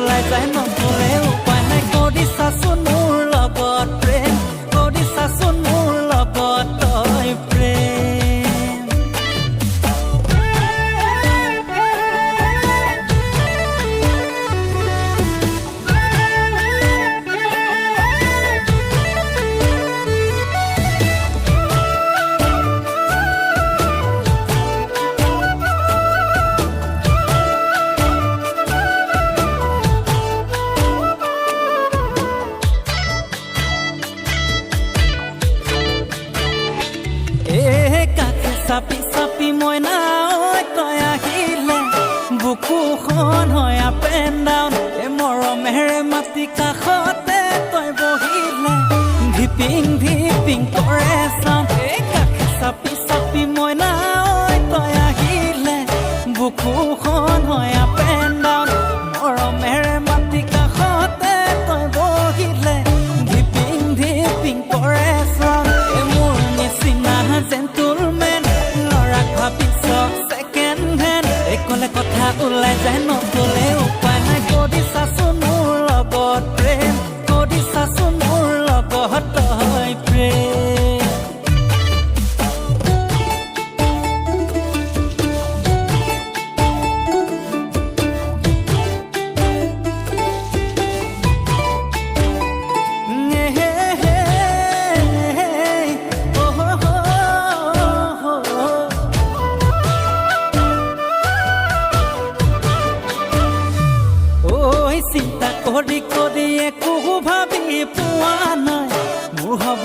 ওলাই যায় নগলে উপায় নাই কৰি চাচোন মোৰ লগত প্ৰেম কৰি চাচোন মোৰ লগত তই প্ৰেম চাপি চাপি মই নাই তই আহিলে বুকুখন হয় আপ এণ্ড ডাউন মৰমেৰে মাটি কাষতে তই বহিলে ধিপিং ধিপিং কৰে চাউণ্ড কাষে চাপি চাপি মই নাই তই আহিলে বুকুখন হয় আপ এণ্ড ডাউন মৰমেৰে মাটি কাষতে তই বহিলে ধিপিং ধিপিং কৰে চাউণ্ড মোৰ নিচিনা জেণ্টলমেন কলে কথা ওলাই যায় নগলে উপায় নাই কৰি চাচোন মোৰ লগত প্ৰেম কৰি চাচোন মোৰ লগত তই প্ৰেম চিন্তা কৰি কৰি একো ভাবি পোৱা নাই মোৰ হ'ব